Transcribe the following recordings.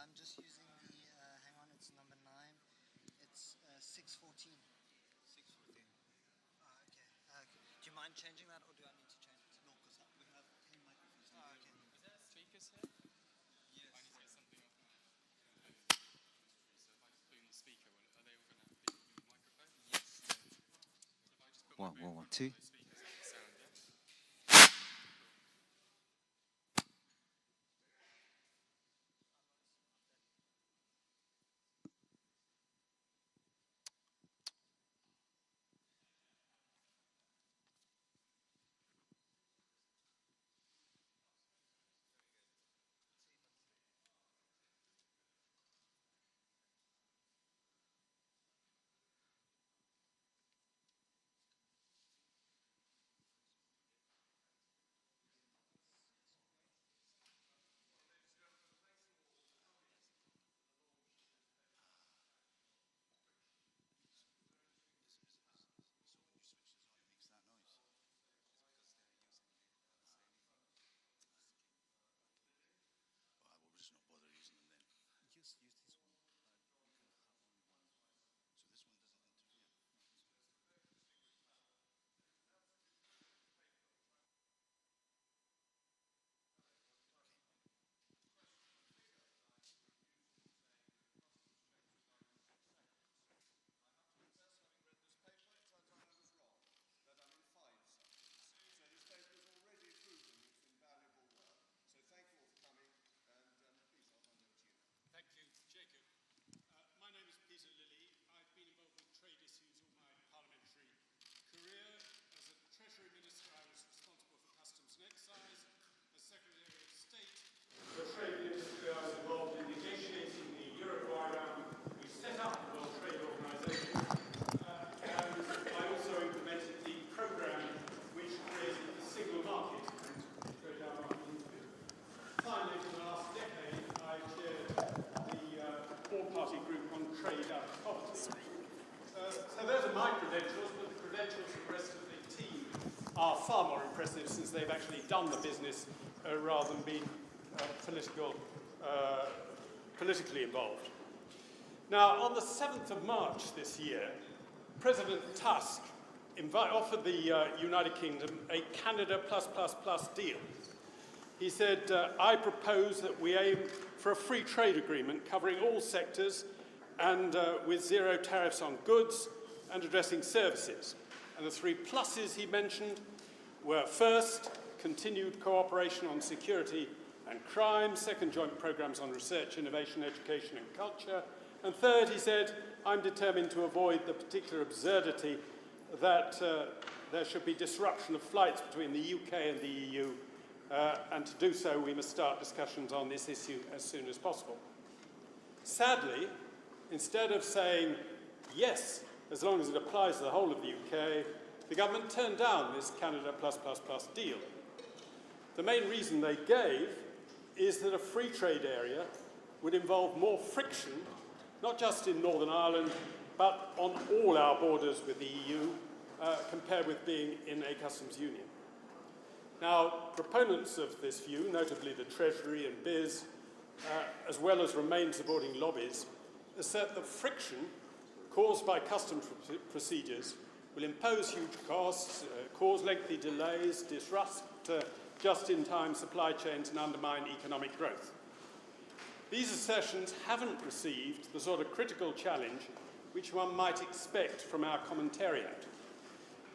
I'm just using the, hang on, it's number 9. It's 614. 614. Okay. Do you mind changing that, or do I need to change it? No, because we have 10 microphones. Oh, okay. Is there speakers here? Yes. I need to get something off my so if I just put in the speaker, are they all going to have the microphone? Yes. So if I just put my One, boot two. on the speakers, it will sound, yeah? Thank you, Jacob. My name is Peter Lilly. I've been involved with trade issues all my parliamentary career. As a Treasury Minister, I was responsible for customs and excise. As Secretary of State, the Trade Ministry, I was involved in negotiating the Uruguay round. We set up the World Trade Organization, and I also implemented the program which created the single market and go down market into it. Finally, for the last decade, I chaired the all-party group on trade out of poverty. So those are my credentials, but the credentials of the rest of the team are far more impressive since they've actually done the business rather than been politically involved. Now, on the 7th of March this year, President Tusk offered the United Kingdom a Canada plus deal. He said, I propose that we aim for a free trade agreement covering all sectors and with zero tariffs on goods and addressing services. And the 3 pluses he mentioned were, first, continued cooperation on security and crime, second, joint programs on research, innovation, education and culture, and third, he said, I'm determined to avoid the particular absurdity that there should be disruption of flights between the UK and the EU, and to do so we must start discussions on this issue as soon as possible. Sadly, instead of saying yes, as long as it applies to the whole of the UK, the government turned down this Canada plus deal. The main reason they gave is that a free trade area would involve more friction, not just in Northern Ireland, but on all our borders with the EU, compared with being in a customs union. Now, proponents of this view, notably the Treasury and BIS, as well as Remain supporting lobbies, assert that friction caused by customs procedures will impose huge costs, cause lengthy delays, disrupt just-in-time supply chains and undermine economic growth. These assertions haven't received the sort of critical challenge which one might expect from our commentariat.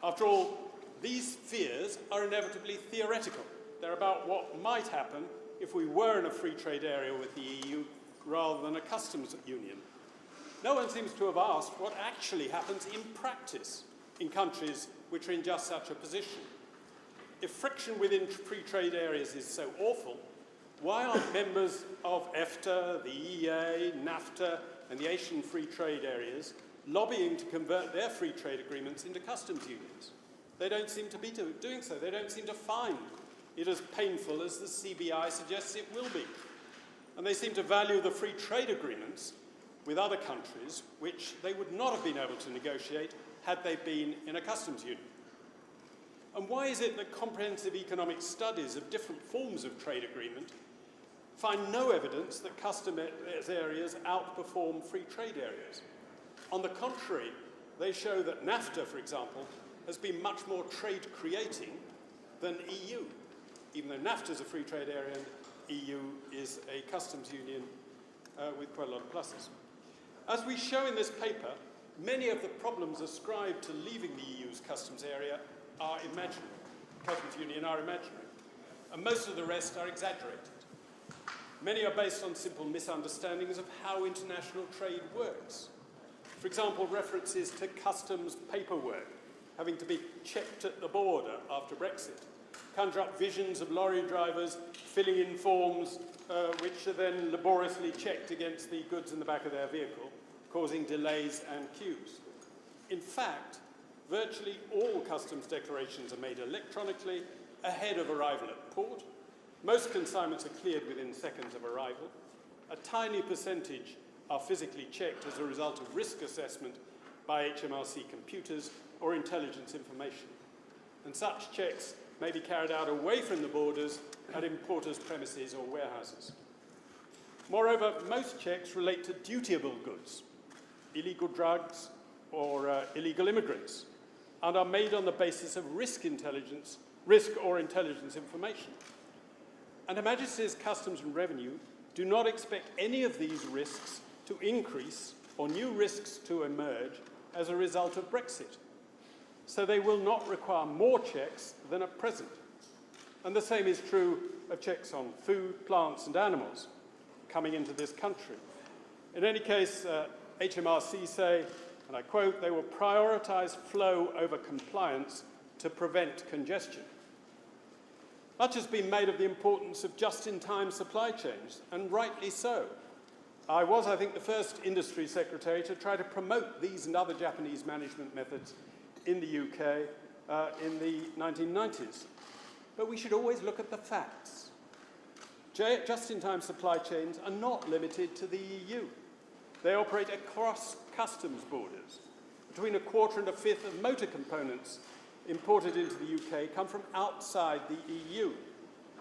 After all, these fears are inevitably theoretical. They're about what might happen if we were in a free trade area with the EU rather than a customs union. No one seems to have asked what actually happens in practice in countries which are in just such a position. If friction within free trade areas is so awful, why aren't members of EFTA, the EEA, NAFTA, and the Asian free trade areas lobbying to convert their free trade agreements into customs unions? They don't seem to be doing so. They don't seem to find it as painful as the CBI suggests it will be. And they seem to value the free trade agreements with other countries, which they would not have been able to negotiate had they been in a customs union. And why is it that comprehensive economic studies of different forms of trade agreement find no evidence that customs areas outperform free trade areas. On the contrary, they show that NAFTA, for example, has been much more trade-creating than EU, even though NAFTA is a free trade area and EU is a customs union with quite a lot of pluses. As we show in this paper, many of the problems ascribed to leaving the EU's customs area are imaginary. Customs union are imaginary. And most of the rest are exaggerated. Many are based on simple misunderstandings of how international trade works. For example, references to customs paperwork having to be checked at the border after Brexit conjure up visions of lorry drivers filling in forms which are then laboriously checked against the goods in the back of their vehicle, causing delays and queues. In fact, virtually all customs declarations are made electronically ahead of arrival at port. Most consignments are cleared within seconds of arrival. A tiny percentage are physically checked as a result of risk assessment by HMRC computers or intelligence information. And such checks may be carried out away from the borders at importers' premises or warehouses. Moreover, most checks relate to dutiable goods, illegal drugs or illegal immigrants, and are made on the basis of risk or intelligence information. And Her Majesty's Customs and Revenue do not expect any of these risks to increase or new risks to emerge as a result of Brexit. So they will not require more checks than at present. And the same is true of checks on food, plants and animals coming into this country. In any case, HMRC say, and I quote, they will prioritise flow over compliance to prevent congestion. Much has been made of the importance of just-in-time supply chains, and rightly so. I was, I think, the first industry secretary to try to promote these and other Japanese management methods in the UK in the 1990s. But we should always look at the facts. Just-in-time supply chains are not limited to the EU. They operate across customs borders. Between a quarter and a fifth of motor components imported into the UK come from outside the EU.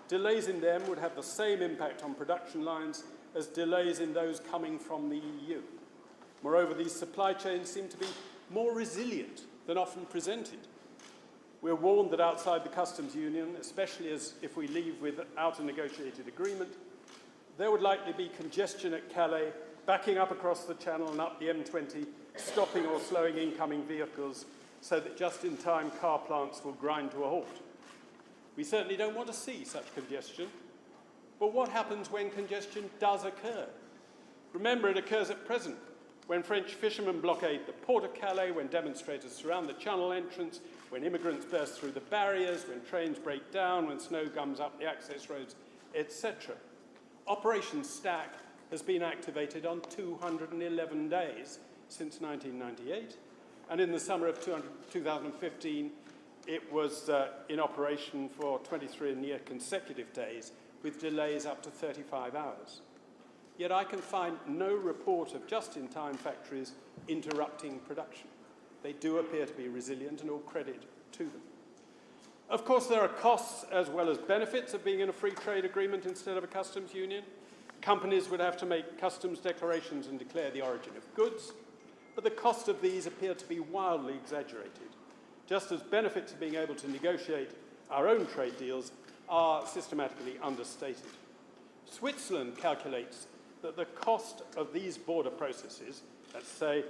Delays in them would have the same impact on production lines as delays in those coming from the EU. Moreover, these supply chains seem to be more resilient than often presented. We're warned that outside the customs union, especially as if we leave without a negotiated agreement, there would likely be congestion at Calais, backing up across the Channel and up the M20, stopping or slowing incoming vehicles so that just-in-time car plants will grind to a halt. We certainly don't want to see such congestion. But what happens when congestion does occur? Remember, it occurs at present, when French fishermen blockade the port of Calais, when demonstrators surround the Channel entrance, when immigrants burst through the barriers, when trains break down, when snow gums up the access roads, etc. Operation Stack has been activated on 211 days since 1998, and in the summer of 2015, it was in operation for 23 near consecutive days, with delays up to 35 hours. Yet I can find no report of just-in-time factories interrupting production. They do appear to be resilient, and all credit to them. Of course, there are costs as well as benefits of being in a free trade agreement instead of a customs union. Companies would have to make customs declarations and declare the origin of goods, but the cost of these appear to be wildly exaggerated, just as benefits of being able to negotiate our own trade deals are systematically understated. Switzerland calculates that the cost of these border processes, let's say,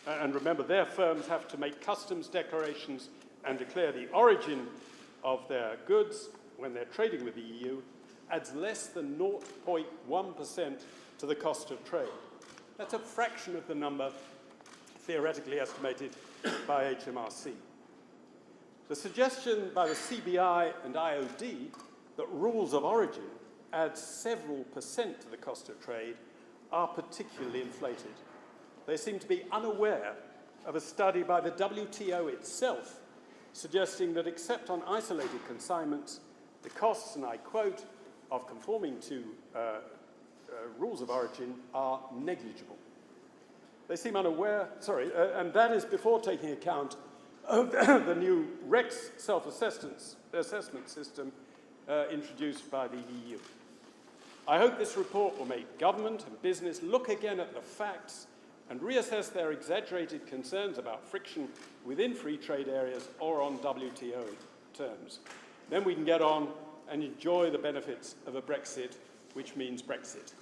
and remember their firms have to make customs declarations and declare the origin of their goods when they're trading with the EU, adds less than 0.1% to the cost of trade. That's a fraction of the number theoretically estimated by HMRC. The suggestion by the CBI and IOD that rules of origin add several percent to the cost of trade are particularly inflated. They seem to be unaware of a study by the WTO itself suggesting that except on isolated consignments, the costs, and I quote, of conforming to rules of origin are negligible. They seem unaware, and that is before taking account of the new REX self-assessment system introduced by the EU. I hope this report will make government and business look again at the facts and reassess their exaggerated concerns about friction within free trade areas or on WTO terms. Then we can get on and enjoy the benefits of a Brexit, which means Brexit.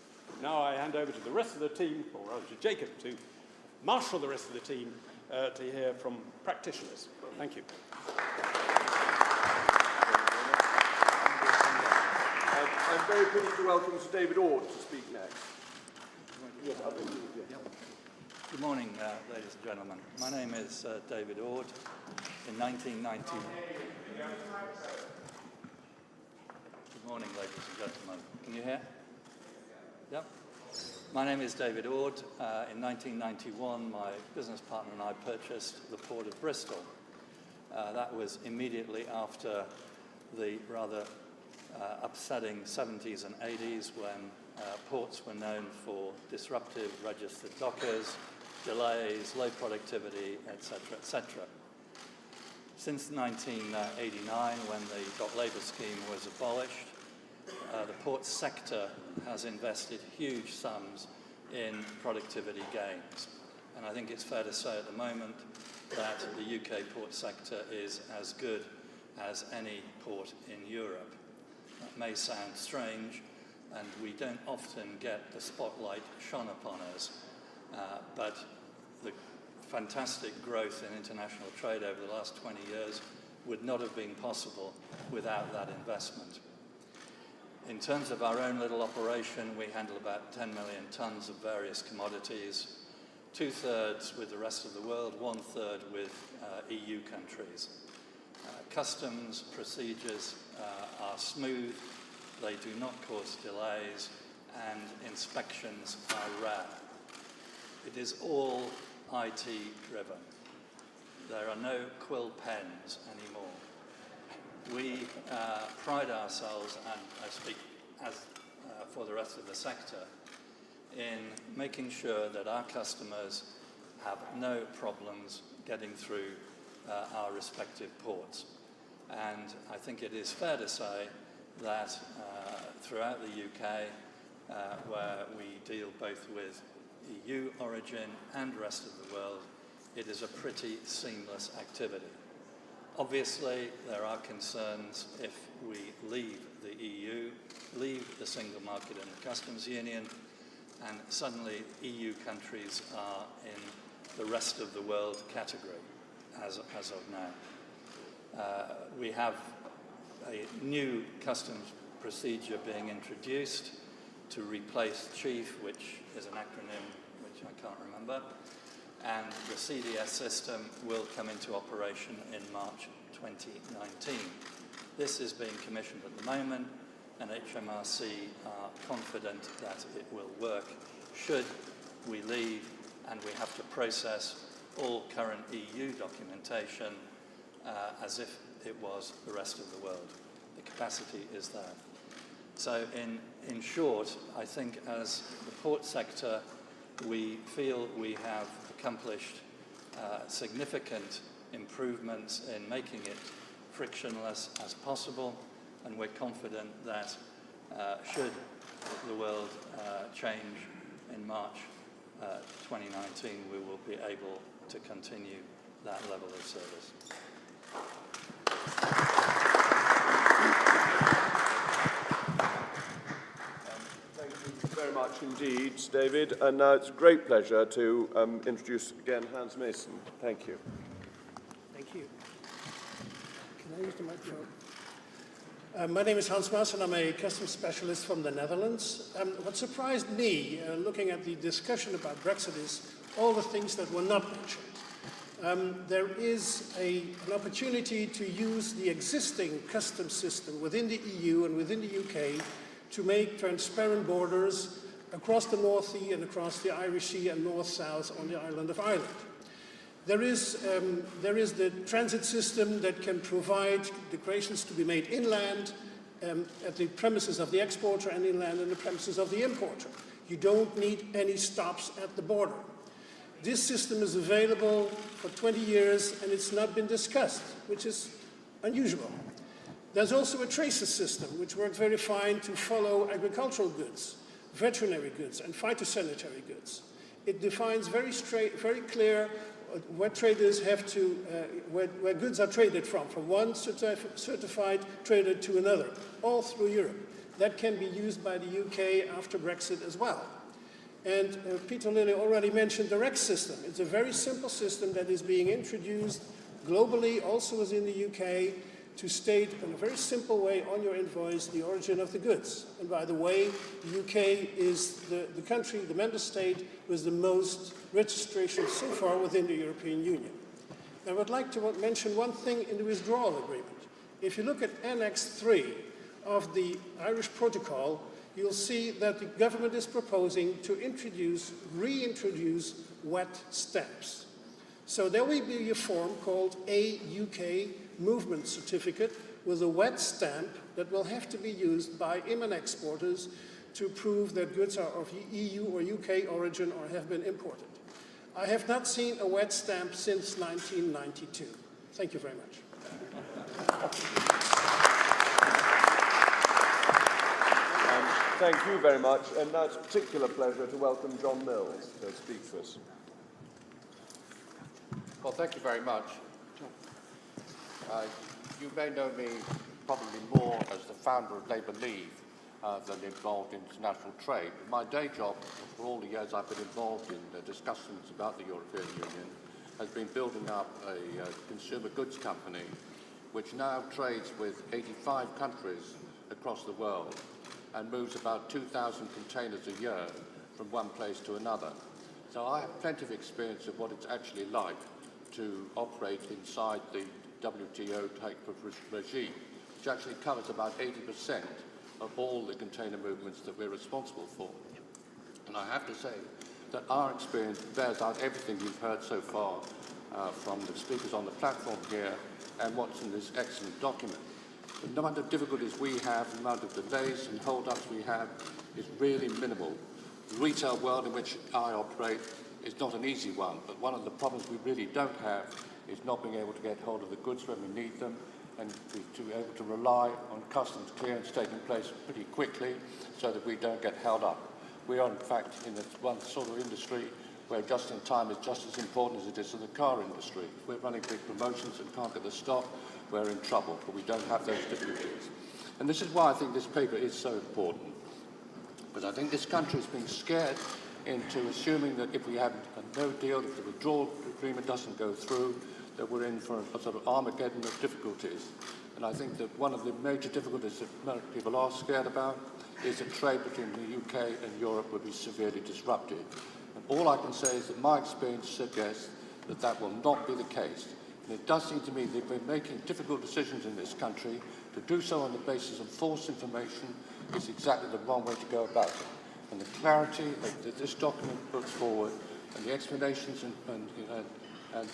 Now I hand over to the rest of the team, or rather to Jaocb, to marshal the rest of the team to hear from practitioners. Thank you. I'm very pleased to welcome Sir David Ord to speak next. Yes, Good morning, ladies and gentlemen. My name is David Ord. In 1990... Good morning, ladies and gentlemen. Can you hear? Yep. My name is David Ord. In 1991, my business partner and I purchased the port of Bristol. That was immediately after the rather upsetting 70s and 80s when ports were known for disruptive registered dockers, delays, low productivity, etc., etc. Since 1989, when the Dock Labour Scheme was abolished, the port sector has invested huge sums in productivity gains. And I think it's fair to say at the moment that the UK port sector is as good as any port in Europe. That may sound strange, and we don't often get the spotlight shone upon us, but the fantastic growth in international trade over the last 20 years would not have been possible without that investment. In terms of our own little operation, we handle about 10 million tonnes of various commodities, 2/3 with the rest of the world, 1/3 with EU countries. Customs procedures are smooth, they do not cause delays, and inspections are rare. It is all IT driven. There are no quill pens anymore. We pride ourselves, and I speak as for the rest of the sector, in making sure that our customers have no problems getting through our respective ports. And I think it is fair to say that throughout the UK, where we deal both with EU origin and rest of the world, it is a pretty seamless activity. Obviously, there are concerns if we leave the EU, leave the single market and the customs union, and suddenly EU countries are in the rest of the world category as of now. We have a new customs procedure being introduced to replace CHIEF, which is an acronym which I can't remember, and the CDS system will come into operation in March 2019. This is being commissioned at the moment, and HMRC are confident that it will work should we leave and we have to process all current EU documentation as if it was the rest of the world. The capacity is there. So in short, I think as the port sector, we feel we have accomplished significant improvements in making it frictionless as possible, and we're confident that should the world change in March 2019, we will be able to continue that level of service. Thank you very much indeed, David. And now it's a great pleasure to introduce again Hans Mason. Thank you. Thank you. Can I use the microphone? My name is Hans Maas, I'm a customs specialist from the Netherlands. What surprised me, looking at the discussion about Brexit, is all the things that were not mentioned. There is an opportunity to use the existing customs system within the EU and within the UK to make transparent borders across the North Sea and across the Irish Sea and north-south on the island of Ireland. There is the transit system that can provide declarations to be made inland at the premises of the exporter and inland on the premises of the importer. You don't need any stops at the border. This system is available for 20 years and it's not been discussed, which is unusual. There's also a tracer system, which works very fine to follow agricultural goods, veterinary goods, and phytosanitary goods. It defines very clear where traders have to, where goods are traded from one certified trader to another, all through Europe. That can be used by the UK after Brexit as well. And Peter Lilly already mentioned the REX system. It's a very simple system that is being introduced globally, also within the UK, to state in a very simple way on your invoice the origin of the goods. And by the way, the UK is the country, the member state, with the most registration so far within the European Union. I would like to mention one thing in the withdrawal agreement. If you look at Annex 3 of the Irish Protocol, you'll see that the government is proposing to reintroduce wet stamps. So there will be a form called a UK movement certificate with a wet stamp that will have to be used by IMAN exporters to prove that goods are of EU or UK origin or have been imported. I have not seen a wet stamp since 1992. Thank you very much. Thank you very much, and now it's a particular pleasure to welcome John Mills to speak to us. Well, thank you very much. You may know me probably more as the founder of Labour Leave than involved in international trade. My day job, for all the years I've been involved in the discussions about the European Union, has been building up a consumer goods company which now trades with 85 countries across the world and moves about 2,000 containers a year from one place to another. So I have plenty of experience of what it's actually like to operate inside the WTO type of regime, which actually covers about 80% of all the container movements that we're responsible for. And I have to say that our experience bears out everything you've heard so far from the speakers on the platform here and what's in this excellent document. The amount of difficulties we have, the amount of delays and hold-ups we have is really minimal. The retail world in which I operate is not an easy one, but one of the problems we really don't have is not being able to get hold of the goods when we need them and to be able to rely on customs clearance taking place pretty quickly so that we don't get held up. We are, in fact, in one sort of industry where just-in-time is just as important as it is in the car industry. If we're running big promotions and can't get the stock, we're in trouble, but we don't have those difficulties. And this is why I think this paper is so important, because I think this country is being scared into assuming that if we have a no deal, if the withdrawal agreement doesn't go through, that we're in for a sort of Armageddon of difficulties. And I think that one of the major difficulties that many people are scared about is that trade between the UK and Europe will be severely disrupted. And all I can say is that my experience suggests that that will not be the case. And it does seem to me that we're making difficult decisions in this country. To do so on the basis of false information is exactly the wrong way to go about it. And the clarity that this document puts forward and the explanations and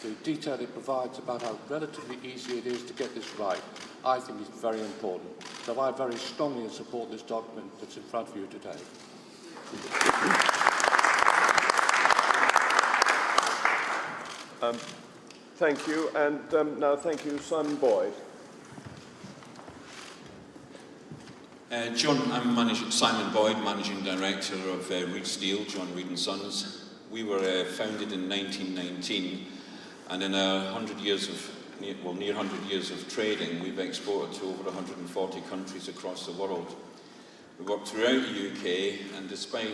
the detail it provides about how relatively easy it is to get this right, I think is very important. So I very strongly support this document that's in front of you today. Thank you, and now thank you, Simon Boyd. John, I'm Simon Boyd, Managing Director of Reed Steel, John Reed and Sons. We were founded in 1919, and in our near 100 years of trading, we've exported to over 140 countries across the world. We work throughout the UK, and despite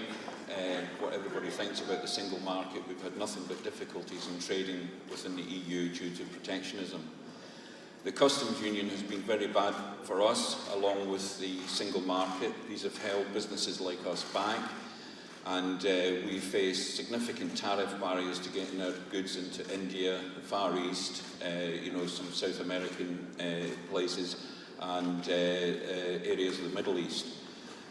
what everybody thinks about the single market, we've had nothing but difficulties in trading within the EU due to protectionism. The customs union has been very bad for us, along with the single market. These have held businesses like us back, and we face significant tariff barriers to getting our goods into India, the Far East, some South American places, and areas of the Middle East.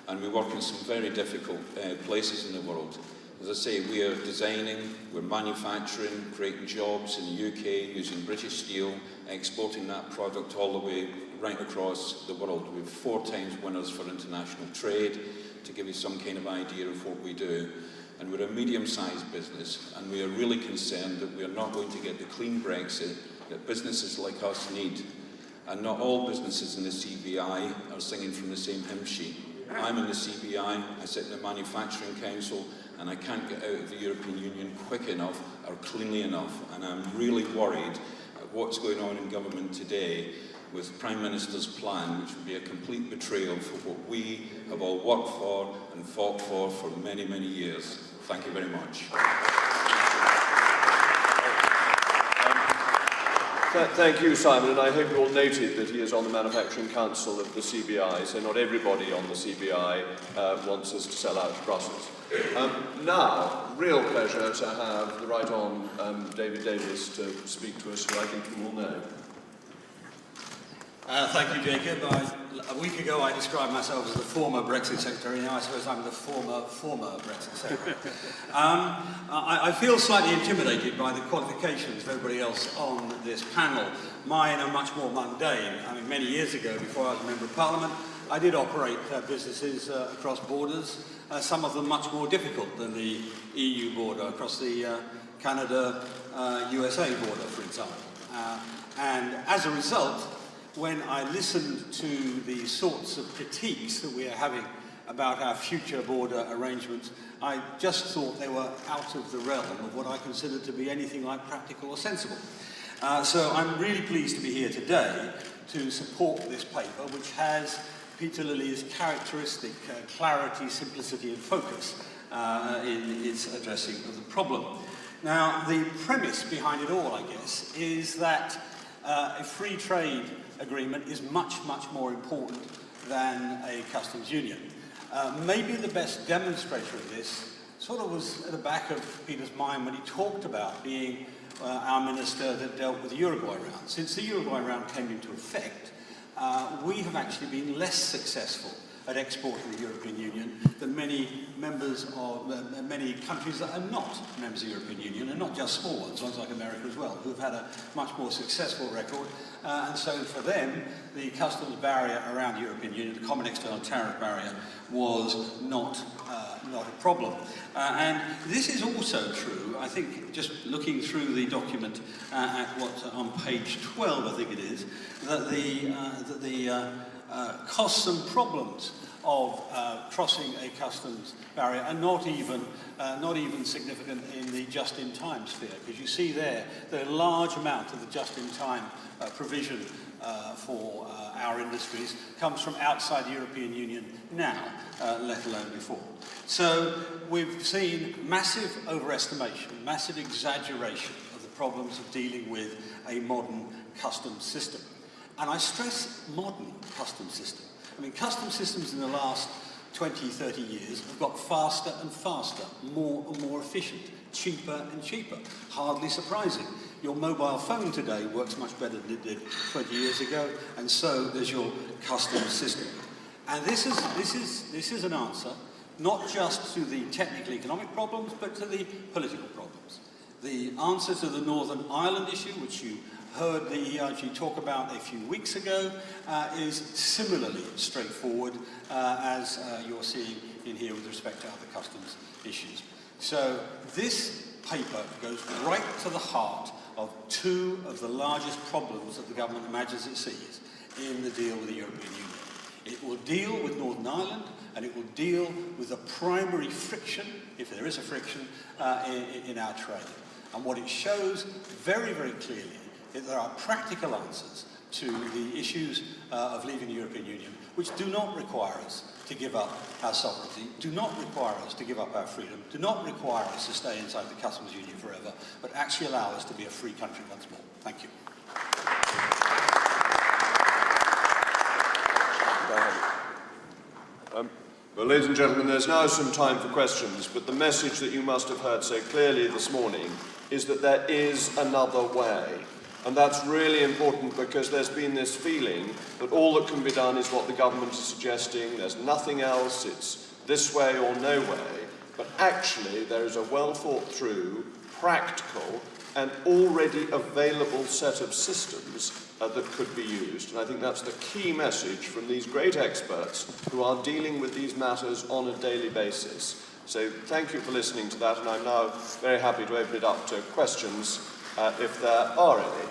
And we work in some very difficult places in the world. As I say, we are designing, we're manufacturing, creating jobs in the UK using British steel, exporting that product all the way right across the world. We have 4 times winners for international trade, to give you some kind of idea of what we do. And we're a medium-sized business, and we are really concerned that we are not going to get the clean Brexit that businesses like us need. and not all businesses in the CBI are singing from the same hymn sheet. I'm in the CBI, I sit in the Manufacturing Council, and I can't get out of the European Union quick enough or cleanly enough, and I'm really worried at what's going on in government today with Prime Minister's plan, which would be a complete betrayal for what we have all worked for and fought for many, many years. Thank you very much. Thank you, Simon, and I hope you all noted that he is on the Manufacturing Council of the CBI, so not everybody on the CBI wants us to sell out to Brussels. Now, real pleasure to have the right on David Davis to speak to us, who I think you all know. Thank you, Jacob. A week ago I described myself as the former Brexit Secretary. Now I suppose I'm the former Brexit Secretary. I feel slightly intimidated by the qualifications of everybody else on this panel. Mine are much more mundane. I mean, many years ago, before I was a Member of Parliament, I did operate businesses across borders, some of them much more difficult than the EU border, across the Canada-USA border, for example. And as a result, when I listened to the sorts of critiques that we are having about our future border arrangements, I just thought they were out of the realm of what I consider to be anything like practical or sensible. So I'm really pleased to be here today to support this paper, which has Peter Lilly's characteristic clarity, simplicity and focus in its addressing of the problem. Now, the premise behind it all, I guess, is that a free trade agreement is much, much more important than a customs union. Maybe the best demonstrator of this sort of was at the back of Peter's mind when he talked about being our minister that dealt with the Uruguay round. Since the Uruguay round came into effect, we have actually been less successful at exporting the European Union than many members of many countries that are not members of the European Union, and not just small ones like America as well, who've had a much more successful record. And so for them, the customs barrier around the European Union, the common external tariff barrier, was not a problem. And this is also true, I think, just looking through the document at what on page 12, I think it is, that the costs and problems of crossing a customs barrier are not even significant in the just-in-time sphere, because you see there the large amount of the just-in-time provision for our industries comes from outside the European Union now, let alone before. So we've seen massive overestimation, massive exaggeration of the problems of dealing with a modern customs system. And I stress modern customs system. I mean, customs systems in the last 20, 30 years have got faster and faster, more and more efficient, cheaper and cheaper. Hardly surprising. Your mobile phone today works much better than it did 20 years ago, and so does your customs system. And this is an answer not just to the technical economic problems, but to the political problems. The answer to the Northern Ireland issue, which you heard the EIG talk about a few weeks ago, is similarly straightforward as you're seeing in here with respect to other customs issues. So this paper goes right to the heart of two of the largest problems that the government imagines it sees in the deal with the European Union. It will deal with Northern Ireland, and it will deal with the primary friction, if there is a friction, in our trade. And what it shows very, very clearly is there are practical answers to the issues of leaving the European Union, which do not require us to give up our sovereignty, do not require us to give up our freedom, do not require us to stay inside the customs union forever, but actually allow us to be a free country once more. Thank you. Well, ladies and gentlemen, there's now some time for questions, but the message that you must have heard so clearly this morning is that there is another way. And that's really important, because there's been this feeling that all that can be done is what the government is suggesting, there's nothing else, it's this way or no way. But actually, there is a well thought through, practical, and already available set of systems that could be used. And I think that's the key message from these great experts who are dealing with these matters on a daily basis. So thank you for listening to that, and I'm now very happy to open it up to questions if there are any.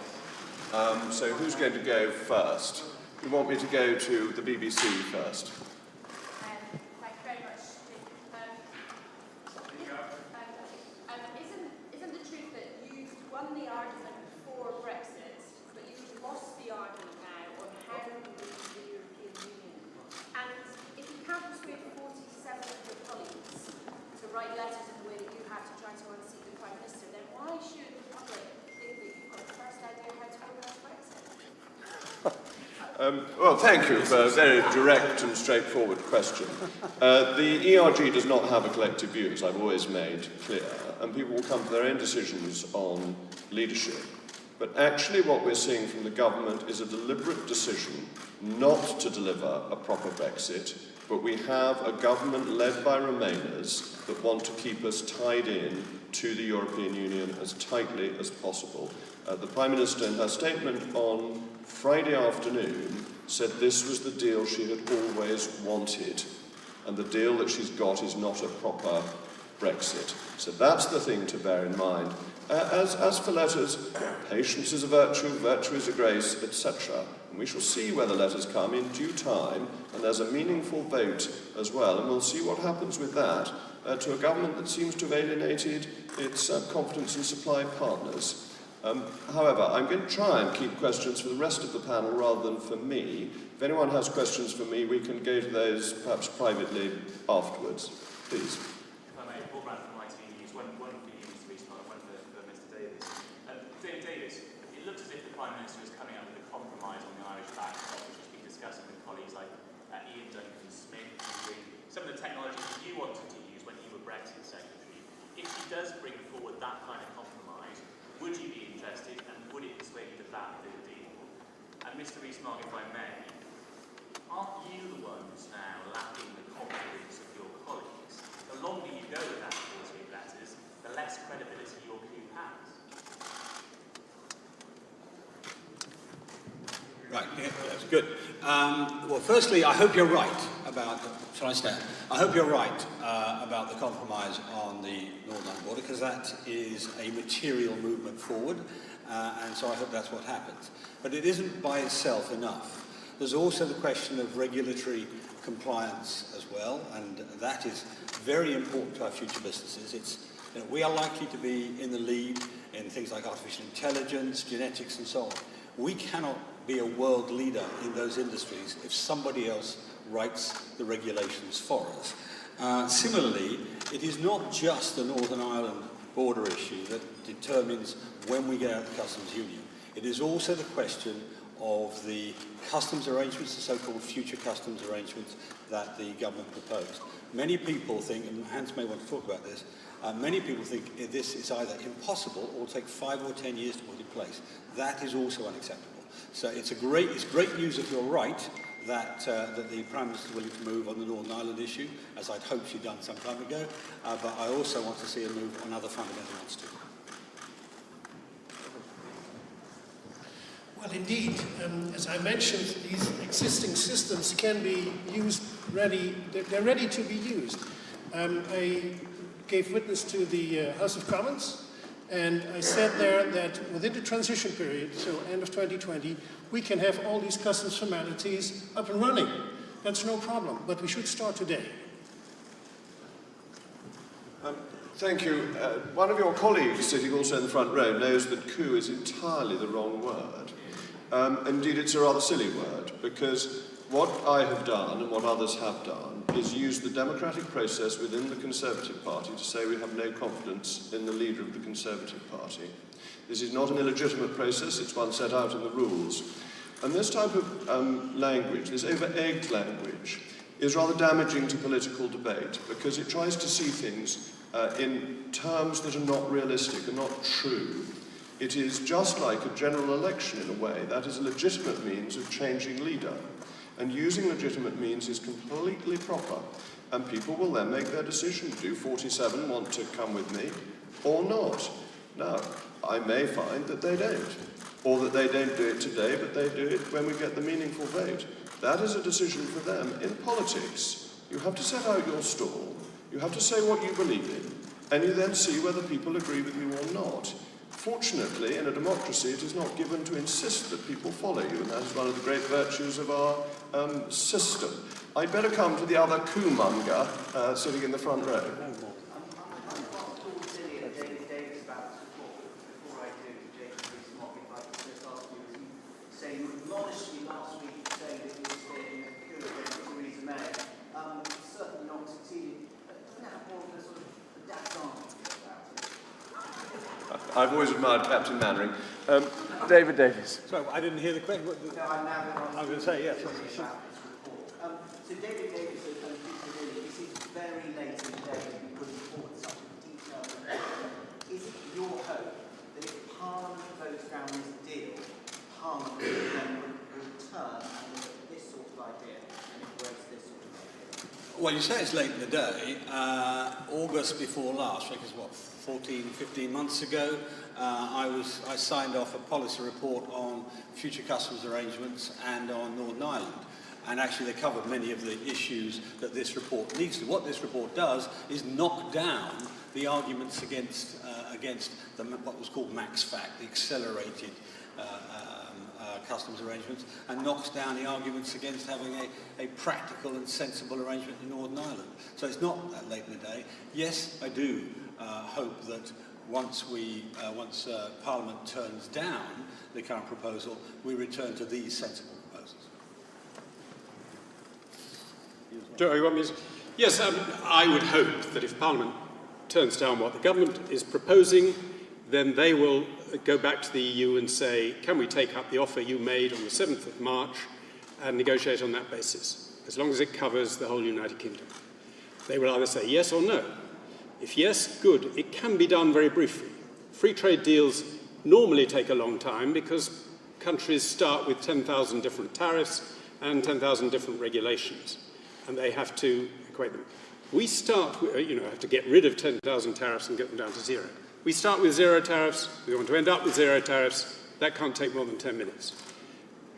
So who's going to go first? You want me to go to the BBC first? Thank you very much. Isn't the truth that you've won the argument for Brexit, but you've lost the argument now on how to leave the European Union? And if you can't persuade 47 of your colleagues to write letters in the way that you have to try to unseat the Prime Minister, then why should the public think that you've got the first idea how to organise Brexit? Well, thank you for a very direct and straightforward question. The ERG does not have a collective view, as I've always made clear, and people will come to their own decisions on leadership. But actually what we're seeing from the government is a deliberate decision not to deliver a proper Brexit, but we have a government led by Remainers that want to keep us tied in to the European Union as tightly as possible. The Prime Minister, in her statement on Friday afternoon, said this was the deal she had always wanted, and the deal that she's got is not a proper Brexit. So that's the thing to bear in mind. As for letters, patience is a virtue, virtue is a grace, etc. And we shall see where the letters come in due time, and there's a meaningful vote as well, and we'll see what happens with that to a government that seems to have alienated its confidence in supply partners. However, I'm going to try and keep questions for the rest of the panel rather than for me. If anyone has questions for me, we can go to those perhaps privately afterwards. Please. If I may, Paul Brown from IT News, one for you, Mr. Rees Mogg, and one for Mr. Davis. David Davis, it looks as if the Prime Minister is coming up with a compromise on the Irish backstop, which has been discussing with colleagues like Ian Duncan-Smith, using some of the technologies that you wanted to use when you were Brexit Secretary. If she does bring forward that kind of compromise, would you be interested, and would it persuade you to back the deal? And Mr. Rees Mogg, if I may, aren't you the ones now lacking the confidence of your colleagues? The longer you go with that 48 letters, the less credibility your coup has. Right, yeah, that's good. Well, firstly, I hope you're right about, shall I stand? I hope you're right about the compromise on the Northern Ireland border, because that is a material movement forward, and so I hope that's what happens. But it isn't by itself enough. There's also the question of regulatory compliance as well, and that is very important to our future businesses. We are likely to be in the lead in things like artificial intelligence, genetics, and so on. We cannot be a world leader in those industries if somebody else writes the regulations for us. Similarly, it is not just the Northern Ireland border issue that determines when we get out of the customs union. It is also the question of the customs arrangements, the so-called future customs arrangements that the government proposed. Many people think, and Hans may want to talk about this, many people think this is either impossible or will take 5 or 10 years to put in place. That is also unacceptable. So it's great news if you're right that the Prime Minister is willing to move on the Northern Ireland issue, as I'd hoped she'd done some time ago, but I also want to see her move on other fundamental ones too. Well, indeed, as I mentioned, these existing systems can be used they're ready to be used. I gave witness to the House of Commons, and I said there that within the transition period, so end of 2020, we can have all these customs formalities up and running. That's no problem, but we should start today. Thank you. One of your colleagues sitting also in the front row knows that coup is entirely the wrong word. Indeed, it's a rather silly word, because what I have done and what others have done is use the democratic process within the Conservative Party to say we have no confidence in the leader of the Conservative Party. This is not an illegitimate process, it's one set out in the rules. And this type of language, this over-egged language, is rather damaging to political debate because it tries to see things in terms that are not realistic and not true. It is just like a general election in a way. That is a legitimate means of changing leader. And using legitimate means is completely proper. And people will then make their decision. Do 47 want to come with me or not? Now, I may find that they don't. Or that they don't do it today, but they do it when we get the meaningful vote. That is a decision for them. In politics, you have to set out your stall. You have to say what you believe in. And you then see whether people agree with you or not. Fortunately, in a democracy, it is not given to insist that people follow you, and that is one of the great virtues of our system. I'd better come to the other coup-monger sitting in the front row. Rees Mogg, if I could just ask you, as you say, you admonished me last week to say that you were staying a coup against Theresa May. Certainly not succeeding. Doesn't that have more of a sort of a daft about it? I've always admired Captain Mannering. David Davies. So I didn't hear the question. No, I'm now I'm going to say yes. So David Davies and Peter Lilly, this is very late in the day to be putting forward such a detailed report. Is it your hope that if Parliament votes down this deal, Parliament will then return and look at this sort of idea and embrace this sort of idea? Well, you say it's late in the day. August before last, because what, 14, 15 months ago, I signed off a policy report on future customs arrangements and on Northern Ireland. And actually they covered many of the issues that this report needs to. What this report does is knock down the arguments against what was called Max-Fact, the accelerated customs arrangements, and knocks down the arguments against having a practical and sensible arrangement in Northern Ireland. So it's not that late in the day. Yes, I do hope that once Parliament turns down the current proposal, we return to these sensible proposals. Do you want me to? Yes, I would hope that if Parliament turns down what the government is proposing, then they will go back to the EU and say, can we take up the offer you made on the 7th of March and negotiate on that basis, as long as it covers the whole United Kingdom. They will either say yes or no. If yes, good. It can be done very briefly. Free trade deals normally take a long time because countries start with 10,000 different tariffs and 10,000 different regulations, and they have to equate them. We start with, have to get rid of 10,000 tariffs and get them down to zero. We start with zero tariffs. We want to end up with zero tariffs. That can't take more than 10 minutes.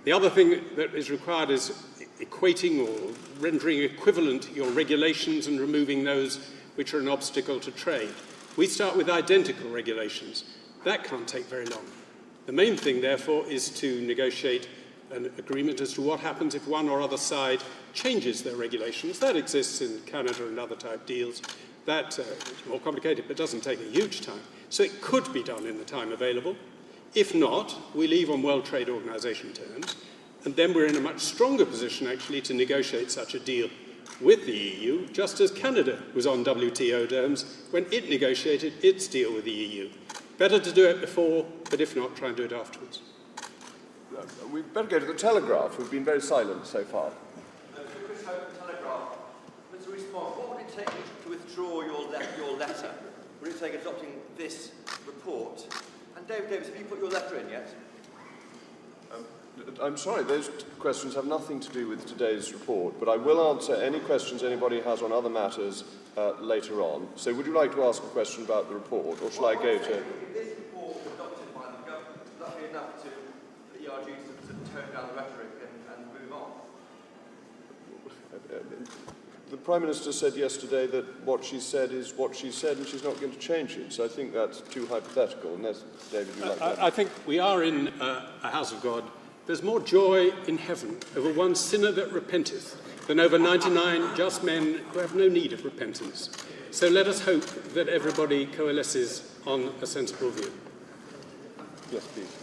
The other thing that is required is equating or rendering equivalent your regulations and removing those which are an obstacle to trade. We start with identical regulations. That can't take very long. The main thing, therefore, is to negotiate an agreement as to what happens if one or other side changes their regulations. That exists in Canada and other type deals. That is more complicated, but doesn't take a huge time. So it could be done in the time available. If not, we leave on World Trade Organization terms, and then we're in a much stronger position, actually, to negotiate such a deal with the EU, just as Canada was on WTO terms when it negotiated its deal with the EU. Better to do it before, but if not, try and do it afterwards. We'd better go to the Telegraph, who've been very silent so far. Chris Hope, Telegraph. Mr. Rees Mogg, what would it take to withdraw your letter? Would it take adopting this report? And David Davis, have you put your letter in yet? I'm sorry, those questions have nothing to do with today's report, but I will answer any questions anybody has on other matters later on. So would you like to ask a question about the report, or shall I go to... If this report was adopted by the government, would that be enough for the ERG to tone down the rhetoric and move on? The Prime Minister said yesterday that what she said is what she said and she's not going to change it. So I think that's too hypothetical, unless, David, you'd like that. I think we are in a house of God. There's more joy in heaven over one sinner that repenteth than over 99 just men who have no need of repentance. So let us hope that everybody coalesces on a sensible view. Yes, please.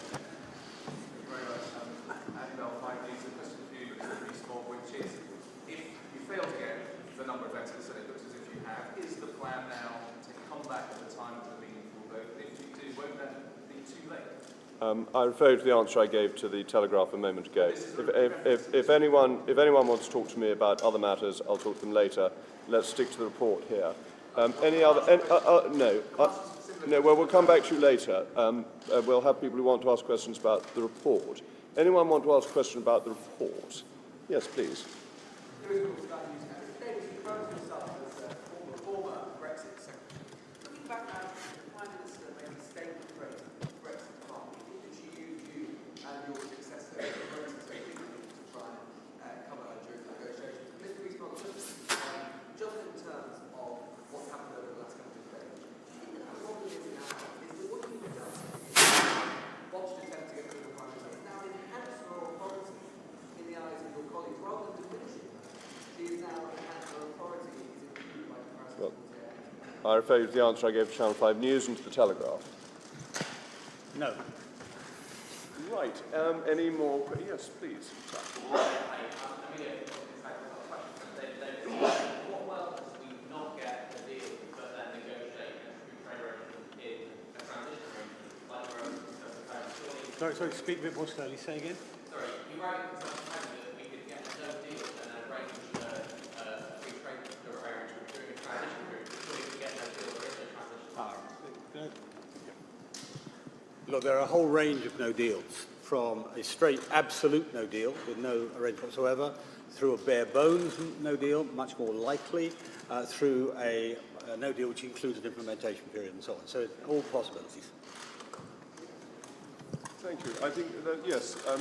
Fail to get the number of votes that it looks as if you have, is the plan now to come back at the time of the meaningful vote? If you do, won't that be too late? I refer to the answer I gave to the Telegraph a moment ago. If anyone wants to talk to me about other matters, I'll talk to them later. Let's stick to the report here. No. Well, we'll come back to you later. We'll have people who want to ask questions about the report. Anyone want to ask a question about the report? Yes, please. Former Brexit secretary. Looking back now, the Prime Minister made a statement praising the Brexit party. Did she use you and your successor as a process to try and cover her during the negotiations? Mr. Rees Mogg, just in terms of what's happened over the last couple of days, what we is now is that what you've done I refer you to the answer I gave to Channel 5 News and to the Telegraph. No. Right. Any more? Yes, please. What world does we not get a deal, but then negotiate a trade arrangement in a transition arrangement, like we're discussing? Sorry, speak a bit more slowly. Say again. Sorry, you write in some time that we could get no deal and arrange a free trade arrangement during a transition period. Surely we get no deal, there is no transition. Look, there are a whole range of no deals, from a straight absolute no deal with no arrangement whatsoever, through a bare bones no deal, much more likely, through a no deal which includes an implementation period and so on. So all possibilities. Thank you. I think that, yes, at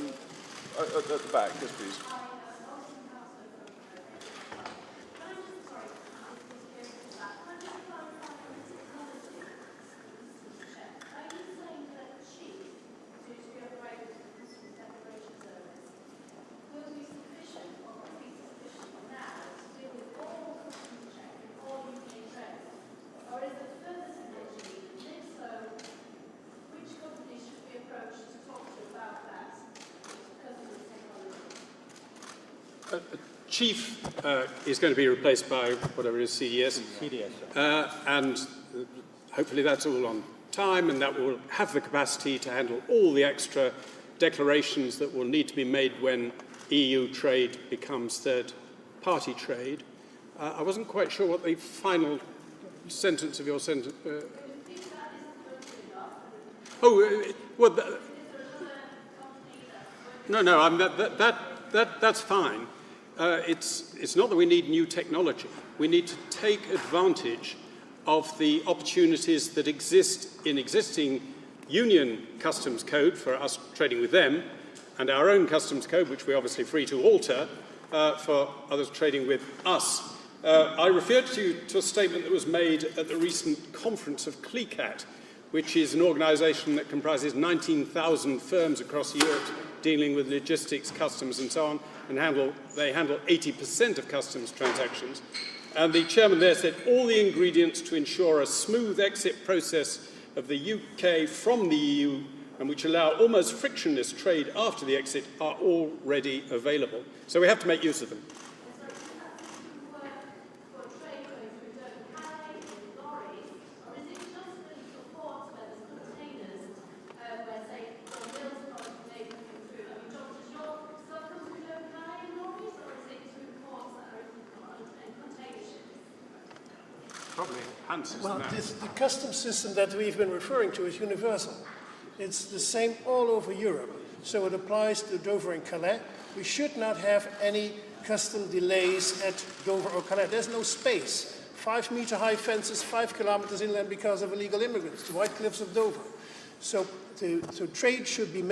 the back, yes, please. Chief is going to be replaced by whatever it is, CDS. And hopefully that's all on time, and that will have the capacity to handle all the extra declarations that will need to be made when EU trade becomes third-party trade. I wasn't quite sure what the final sentence of your sentence... That's fine. It's not that we need new technology. We need to take advantage of the opportunities that exist in existing union customs code for us trading with them, and our own customs code, which we're obviously free to alter, for others trading with us. I referred to a statement that was made at the recent conference of CLECAT, which is an organisation that comprises 19,000 firms across Europe dealing with logistics, customs and so on, and they handle 80% of customs transactions. And the chairman there said all the ingredients to ensure a smooth exit process of the UK from the EU, and which allow almost frictionless trade after the exit, are already available. So we have to make use of them. Well, the customs system that we've been referring to is universal. It's the same all over Europe. So it applies to Dover and Calais. We should not have any custom delays at Dover or Calais. There's no space. 5-meter-high fences, 5 kilometers inland because of illegal immigrants, the White Cliffs of Dover. So trade should be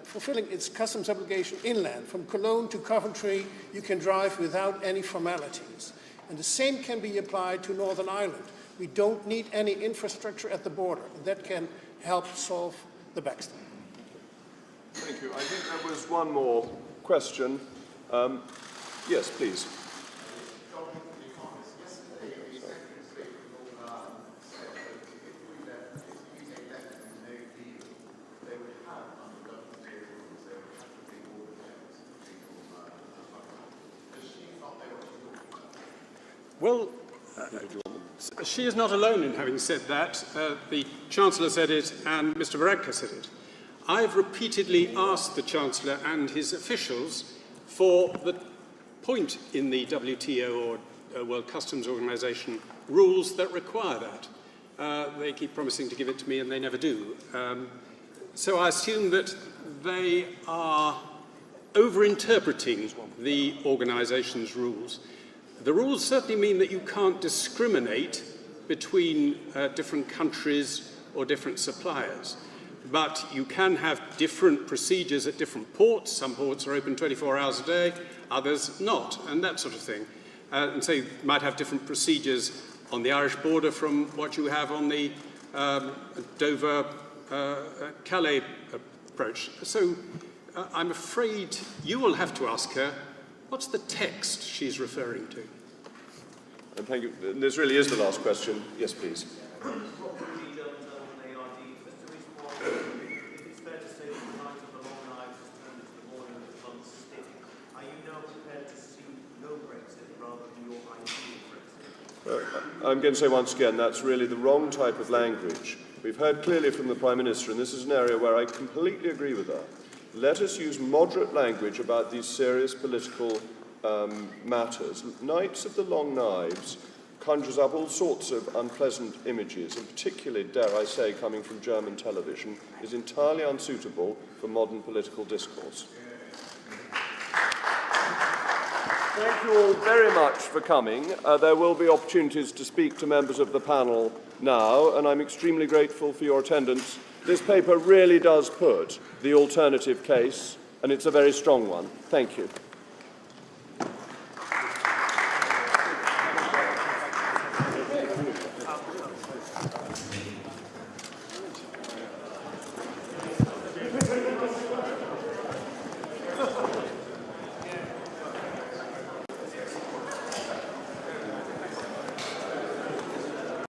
fulfilling its customs obligation inland. From Cologne to Coventry, you can drive without any formalities. And the same can be applied to Northern Ireland. We don't need any infrastructure at the border. That can help solve the backstop. Thank you. I think there was one more question. Yes, please. Well, she is not alone in having said that. The Chancellor said it and Mr. Varadkar said it. I've repeatedly asked the Chancellor and his officials for the point in the WTO or World Customs Organization rules that require that. They keep promising to give it to me and they never do. So I assume that they are over-interpreting the organization's rules. The rules certainly mean that you can't discriminate between different countries or different suppliers. But you can have different procedures at different ports. Some ports are open 24 hours a day, others not, and that sort of thing. And so you might have different procedures on the Irish border from what you have on the Dover-Calais approach. So I'm afraid you will have to ask her, what's the text she's referring to? And thank you. This really is the last question. Yes, please. What would be German ARD? Mr. Rees Mogg, if it's fair to say that the night of the long knives has turned into the morning of the blunt stick, are you now prepared to see no Brexit rather than your ideal Brexit? I'm going to say once again, that's really the wrong type of language. We've heard clearly from the Prime Minister, and this is an area where I completely agree with her. Let us use moderate language about these serious political matters. Knights of the Long Knives conjures up all sorts of unpleasant images, and particularly, dare I say, coming from German television, is entirely unsuitable for modern political discourse. Thank you all very much for coming. There will be opportunities to speak to members of the panel now, and I'm extremely grateful for your attendance. This paper really does put the alternative case, and it's a very strong one. Thank you.